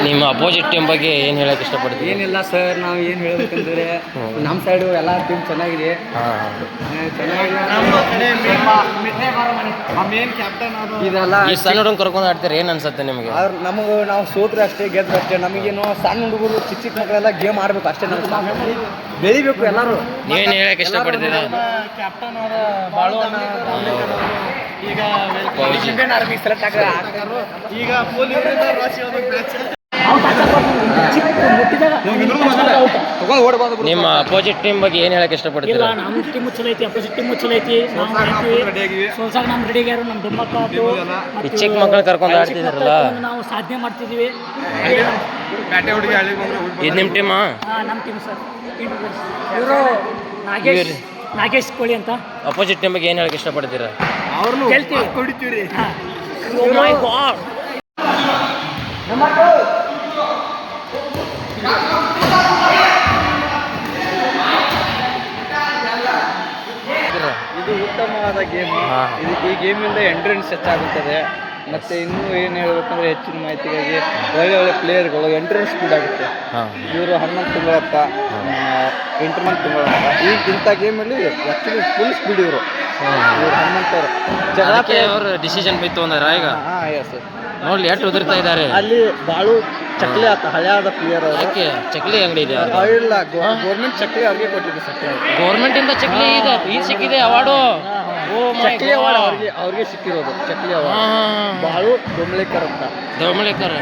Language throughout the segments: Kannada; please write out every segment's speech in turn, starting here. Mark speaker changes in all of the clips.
Speaker 1: ನಿಮ್ಮ ಅಪೋಸಿಟ್ ಟೀಮ್ ಬಗ್ಗೆ ಏನು ಹೇಳಕ್ಕೆ ಇಷ್ಟಪಡ್ತೀವಿ?
Speaker 2: ಏನಿಲ್ಲ ಸರ್, ನಾವು ಏನು ಹೇಳ್ಬೇಕಂದ್ರೆ ನಮ್ಮ ಸೈಡು ಎಲ್ಲ ಟೀಮ್ ಚೆನ್ನಾಗಿದೆ. ಇದೆಲ್ಲ
Speaker 1: ಈ ಸಣ್ಣ ಹುಡುಗರು ಕರ್ಕೊಂಡು ಆಡ್ತಾರೆ, ಏನು ಅನ್ಸುತ್ತೆ ನಿಮಗೆ?
Speaker 2: ನಮಗೆ ನಾವು ಸೋತ್ರೆ ಅಷ್ಟೇ, ಗೆದ್ರೆ ಅಷ್ಟೇ. ನಮಗೇನು ಸಣ್ಣ ಹುಡುಗರು ಚಿಕ್ಕ ಚಿಕ್ಕ ಮಕ್ಕಳೆಲ್ಲ ಗೇಮ್ ಆಡ್ಬೇಕು ಅಷ್ಟೇ. ನಮ್ಗೆ ಬೆಳಿಬೇಕು ಎಲ್ಲರೂ.
Speaker 1: ನೀವೇನು ಹೇಳಕ್ಕೆ ಇಷ್ಟಪಡ್ತೀರಾ?
Speaker 2: ಕ್ಯಾಪ್ಟನ್ ಅವರ ಬಾಳು ಅಣ್ಣ ಈಗ ಇಂಡಿಯನ್ ಆರ್ಮಿ ಸೆಲೆಕ್ಟ್ ಆಗ್ತಾರೆ. ಈಗ
Speaker 1: ನಿಮ್ಮ ಅಪೋಸಿಟ್ ಟೀಮ್ ಬಗ್ಗೆ ಏನು ಹೇಳಕ್ಕೆ ಇಷ್ಟಪಡ್ತೀರಾ?
Speaker 3: ನಮ್ಮ ಟೀಮು ಚಲೋ ಐತಿ, ಅಪೋಸಿಟ್ ಟೀಮು ಚಲೋ ಐತಿ. ಸೋಲ್ಸಾಗ ನಮ್ಮ ರೆಡಿ ಆಗ್ಯಾರ. ನಮ್ಮ ದೊಮ್ಮಕ್ಕ
Speaker 1: ಚಿಕ್ಕ ಮಕ್ಕಳು ಕರ್ಕೊಂಡು ಆಡ್ತಿದಾರಲ್ಲ,
Speaker 3: ನಾವು ಸಾಧನೆ ಮಾಡ್ತಿದ್ದೀವಿ.
Speaker 1: ಇದು ನಿಮ್ಮ ಟೀಮಾ?
Speaker 3: ನಮ್ಮ ಟೀಮ್ ಸರ್. ಇವರು ನಾಗೇಶ್ ಕೋಳಿ ಅಂತ.
Speaker 1: ಅಪೋಸಿಟ್ ಟೀಮ್ ಬಗ್ಗೆ ಏನು ಹೇಳಕ್ಕೆ ಇಷ್ಟಪಡ್ತೀರಾ?
Speaker 3: ಅವ್ರನ್ನು ಗೆಲ್ತೀವಿ,
Speaker 2: ಹೊಡಿತೀವಿ.
Speaker 1: Oh my God!
Speaker 2: ಇದು ಉತ್ತಮವಾದ ಗೇಮ್. ಈ ಗೇಮಿಂದ ಎಂಟ್ರೆನ್ಸ್ ಹೆಚ್ಚಾಗುತ್ತದೆ. ಮತ್ತು ಇನ್ನೂ ಏನು ಹೇಳ್ಬೇಕಂದ್ರೆ ಹೆಚ್ಚಿನ ಮಾಹಿತಿಗಾಗಿ ಒಳ್ಳೆ ಒಳ್ಳೆ ಪ್ಲೇಯರ್ಗಳು ಎಂಟ್ರೆನ್ಸ್ ಸ್ಪೀಡ್ ಆಗುತ್ತೆ. ಇವರು 11 ತಿಂಗಳತ್ತ, 8 ಮಂತ್ ತಿಂಗಳತ್ತ. ಈಗ ಇಂಥ ಗೇಮಲ್ಲಿ ಆ್ಯಕ್ಚುಲಿ ಫುಲ್ ಸ್ಪೀಡ್ ಇವರು 11
Speaker 1: ಅವರು ಡಿಸಿಷನ್ ಬಿತ್ತು ಅಂದಾರ ಈಗ.
Speaker 2: ಎಸ್
Speaker 1: ನೋಡ್ಲಿ ಎಷ್ಟು ಉದುರ್ತಾ ಇದ್ದಾರೆ
Speaker 2: ಅಲ್ಲಿ. ಬಾಳು ಚಕ್ಲಿ ಆತ ಹಳೆಯಾದ ಪ್ಲೇಯರ್ ಅವರು.
Speaker 1: ಯಾಕೆ ಚಕ್ಲಿ ಅಂಗಡಿ ಇದೆ?
Speaker 2: ಇಲ್ಲ, ಗೌರ್ಮೆಂಟ್ ಚಕ್ಲಿ ಅವ್ರಿಗೆ ಕೊಟ್ಟಿದೆ ಸತ್ಯ.
Speaker 1: ಗೌರ್ಮೆಂಟ್ ಇಂದ ಚಕ್ಲಿ ಇದೆ, ಈಗ ಸಿಕ್ಕಿದೆ ಅವಾರ್ಡು.
Speaker 2: ಚಕ್ಲಿ ಅವಾರ್ಡ್ ಅವ್ರಿಗೆ ಸಿಕ್ಕಿರೋದು. ಚಕ್ಲಿ ಅವಾರ್ಡ್ ಬಾಳು ದೊಂಬಳೇಕರ್ ಅಂತ.
Speaker 1: ದೊಂಬಳೇಕರ್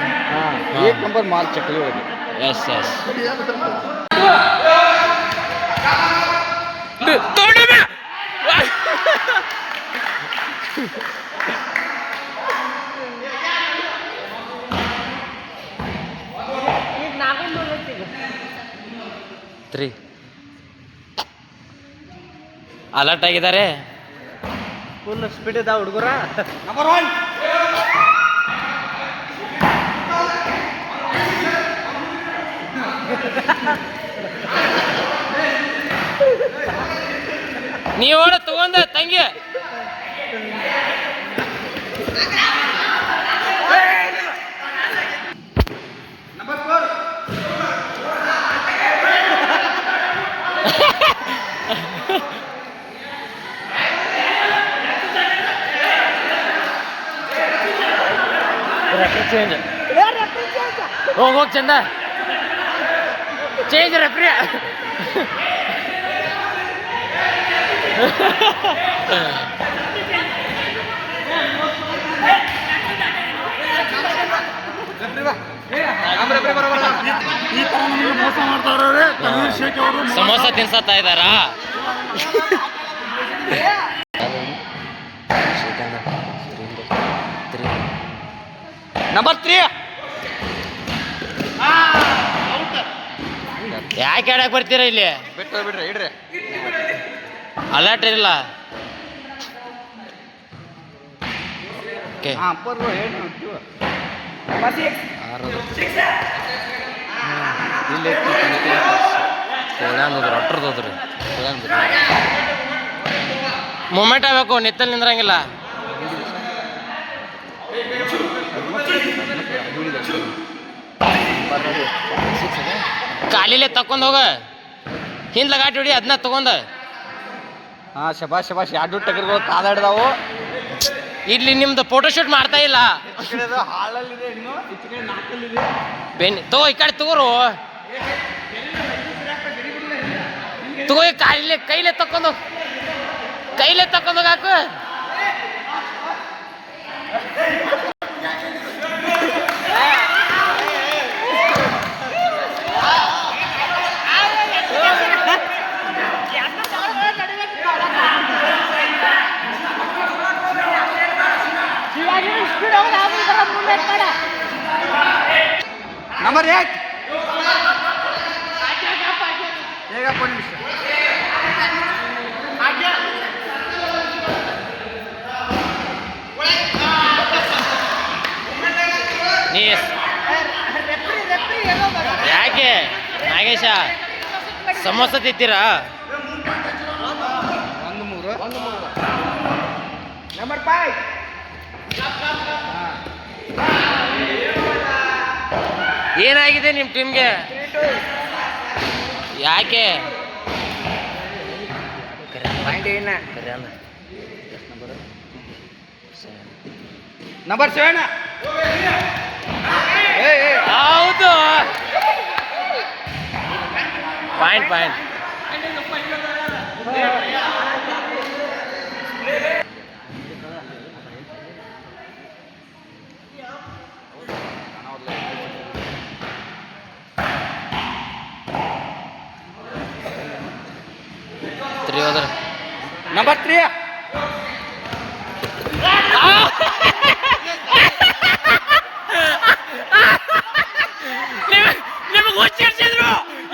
Speaker 2: 1 ನಂಬರ್ ಮಾಲ್ ಚಕ್ಲಿ ಹೋಗಿ.
Speaker 1: S S. ಅಲರ್ಟ್ ಆಗಿದ್ದಾರೆ.
Speaker 2: ಫುಲ್ ಸ್ಪೀಡ್ ಇದಾವ ಹುಡುಗರ.
Speaker 1: ನೀವು ತಗೊಂಡ ತಂಗಿ ಚೇಂಜ್ ಹೋಗಿ ಚಂದ ಚೇಂಜ್ ರೆಫ್ರಿ. ಸಮೋಸ ತಿನ್ಸತ್ತಾ ಇದ್ದಾರಾ?
Speaker 2: ನಂಬರ್ 3
Speaker 1: ಯಾಕೆ ಆಡಕ್ ಬರ್ತೀರಾ ಇಲ್ಲಿ?
Speaker 2: ಬಿಡ್ರಿ ಇಡ್ರಿ.
Speaker 1: ಅಲರ್ಟ್ ಇರಲ್ಲ. ಮೂಮೆಂಟ್ ಆಗಬೇಕು, ನಿತ್ತಲ್ ನಿಂದ್ರಂಗಿಲ್ಲ. ಕಾಲಿಲೆ ತಕೊಂಡ್ ಹೋಗ, ಹಿಂದ್ಲ ಗಾಡಿ ಹೊಡಿ, ಅದನ್ನ ತಗೊಂಡ.
Speaker 2: ಶಬಾಷ್ 2 ಟಗರ್ಗಳು ಕಾದಾಡ್ದಾವು.
Speaker 1: ಇಲ್ಲಿ ನಿಮ್ದು ಫೋಟೋ ಶೂಟ್ ಮಾಡ್ತಾ ಇಲ್ಲ. ಬೆನ್ನಿ ತಗೋ, ಈ ಕಡೆ ತಗೋರು ತಗೋ. ಕೈಲೇ ತಕೊಂಡು ಹಾಕು.
Speaker 2: ನಂಬರ್ 8
Speaker 1: ಯಾಕೆ ನಾಗೇಶ ಸಮೋಸ ತಿಂತೀರಾ?
Speaker 2: ನಂಬರ್ 5
Speaker 1: ಏನಾಗಿದೆ ನಿಮ್ಮ ಟೀಮ್ಗೆ? ಯಾಕೆ?
Speaker 2: ನಂಬರ್ 7
Speaker 1: ಹೌದು, ಪಾಯಿಂಟ್.
Speaker 2: ನಂಬರ್ 3
Speaker 1: ನಿಮಗೆ ಹುಚ್ಚಿಡ್ಸಿದ್ರು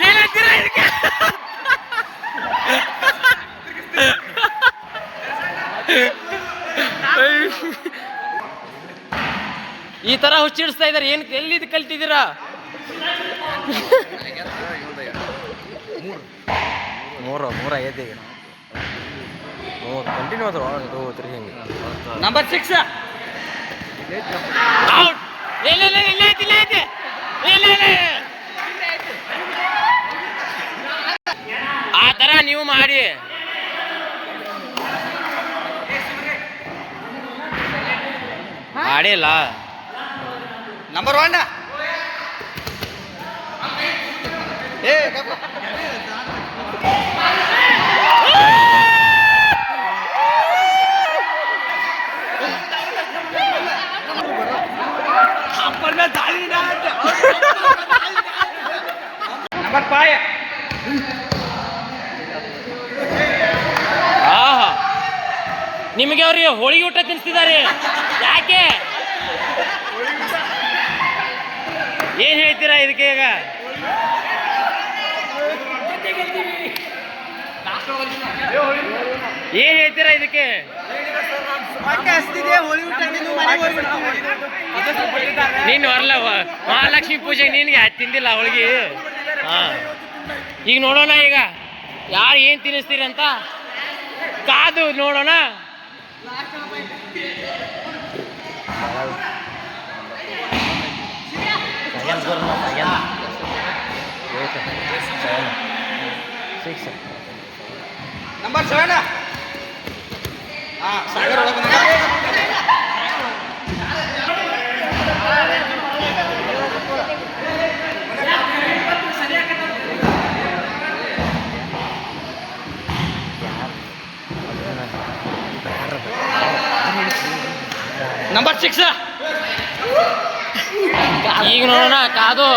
Speaker 1: ಏನಂತೀರ ಇದಕ್ಕೆ? ಈ ತರ ಹುಚ್ಚಿಡಿಸ್ತಾ ಇದಾರೆ. ಏನ್ ಎಲ್ಲಿದ್ ಕಲ್ತಿದ್ದೀರಾ? ಮೂರ ಆಗೈತಿ ಈಗ. ಕಂಟಿನ್ಯೂ ಆದ್ರು 1 2 3 ಹಿಂಗೆ.
Speaker 2: Number 6
Speaker 1: out. ಇಲ್ಲ ಆ ತರ ನೀವು ಮಾಡಿ. ಆಡಿಲ್ಲ.
Speaker 2: ನಂಬರ್ 1 ನಂಬರ್ 5
Speaker 1: ಆಹಾ, ನಿಮಗೆ ಅವ್ರಿಗೆ ಹೋಳಿಗೆ ಊಟ ತಿನ್ನಿಸ್ತಿದ್ದಾರೆ. ಯಾಕೆ? ಏನ್ ಹೇಳ್ತೀರಾ ಇದಕ್ಕೆ ಈಗ? ಏನ್ ಹೇಳ್ತೀರಾ ಇದಕ್ಕೆ? ನೀನು ಅಲ್ಲ, ಮಹಾಲಕ್ಷ್ಮಿ ಪೂಜೆಗೆ ನಿನ್ಗೆ ತಿಂದಿಲ್ಲ ಹೋಳಿಗೆ. ಹಾ, ಈಗ ನೋಡೋಣ, ಈಗ ಯಾರು ಏನ್ ತಿನ್ನಿಸ್ತೀರಿ ಅಂತ ಕಾದು ನೋಡೋಣ.
Speaker 2: ನಂಬರ್ 7 ಸಾಗರ್ ಒಳಗೆ ನಂಬರ್ 6
Speaker 1: ಈಗ ನೋಡೋಣ ಕಾದು.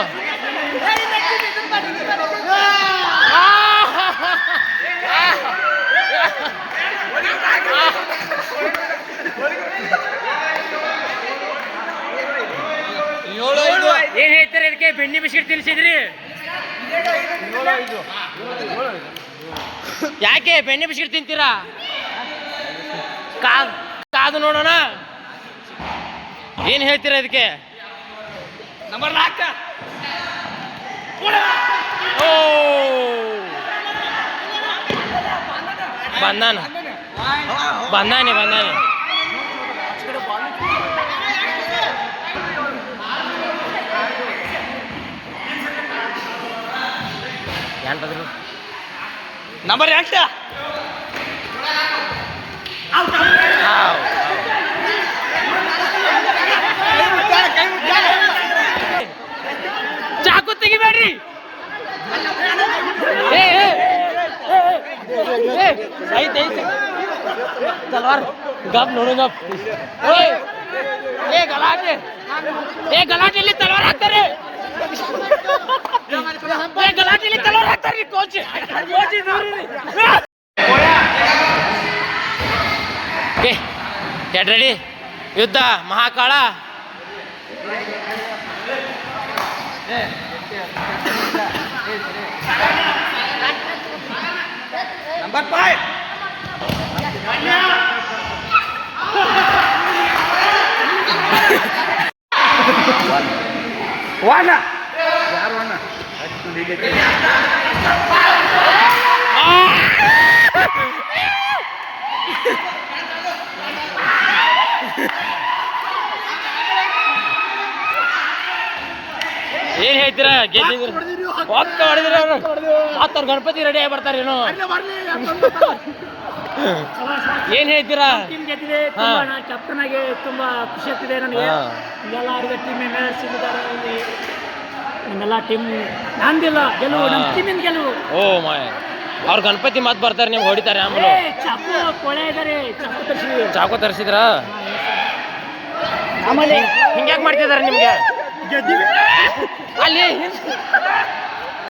Speaker 1: ಏನ್ ಹೇಳ್ತಾರೆ ಇದಕ್ಕೆ? ಬೆಣ್ಣೆ ಬಿಸ್ಕಿಟ್ ತಿನ್ಸಿದ್ರಿ ಯಾಕೆ? ಬೆಣ್ಣೆ ಬಿಸ್ಕಿಟ್ ತಿಂತೀರಾ? ಕಾದು ನೋಡೋಣ. ಏನ್ ಹೇಳ್ತೀರಾ ಇದಕ್ಕೆ?
Speaker 2: ನಂಬರ್ 4
Speaker 1: ಓ, ಬಂದಾನೆ.
Speaker 2: ನಂಬರ್ 8
Speaker 1: ಚಾಕು ತೆಗಿಬೇಡ್ರಿ. ತಲವಾರ್ ಗಪ್ ನೋಡು, ಗಪ್. ಗಲಾಟೆಯಲ್ಲಿ ತಲವಾರ್ ಹಾಕ್ತಾರೆ. ಗಲಾಟೆಯಲ್ಲಿ ತಲವಾರ್ ಹಾಕ್ತಾರೆ. Coach get ready. ಯುದ್ಧ ಮಹಾಕಾಳ.
Speaker 2: ನಂಬರ್ 5 1 ಯಾರು 1
Speaker 1: ಏನ್ ಹೇಳ್ತೀರಾ ಗೆದ್ದಿದ್ರು ಒಕ್ಕ ಹೊಡೆದಿರ ಅವ್ರು ಮತ್ತ ಅವ್ರ ಗಣಪತಿ ರೆಡಿ ಆಗಿ ಬರ್ತಾರೇನು ಏನ್ ಹೇಳ್ತೀರಾ
Speaker 3: ಟೀಮ್ ಗೆದ್ದಿದೆ ಕ್ಯಾಪ್ಟನ್ ಆಗಿ ತುಂಬಾ ಖುಷಿ ಆಗ್ತಿದೆ ನನಗೆ ಇದೆಲ್ಲ ಆಡಿದ ಟೀಮ್ ಮೆಂಬರ್ಸ್ ಇದ್ದಾರೆ ಇಲ್ಲಿ ನಿಮ್ಮೆಲ್ಲ ಟೀಮ್ ನಂದಿಲ್ಲ ಗೆಲುವು ನಮ್ಮ ಟೀಮಿನ ಗೆಲುವು
Speaker 1: ಓ ಮಾಯ್ ಅವ್ರ ಗಣಪತಿ ಮತ್ ಬರ್ತಾರೆ ನಿಮ್ಗೆ ಹೊಡಿತಾರೆ ಆಮೇಲೆ
Speaker 3: ಚಾಕು ಕೊಳೆ ಇದಾರೆ ಚಾಕು ತರಿಸಿದ್ವಿ
Speaker 1: ಚಾಕು ತರಿಸಿದ್ರ
Speaker 3: ಆಮೇಲೆ
Speaker 1: ಹಿಂಗ್ಯಾಕ್ ಮಾಡ್ತಿದಾರೆ ನಿಮ್ಗೆ ಅಲ್ಲಿ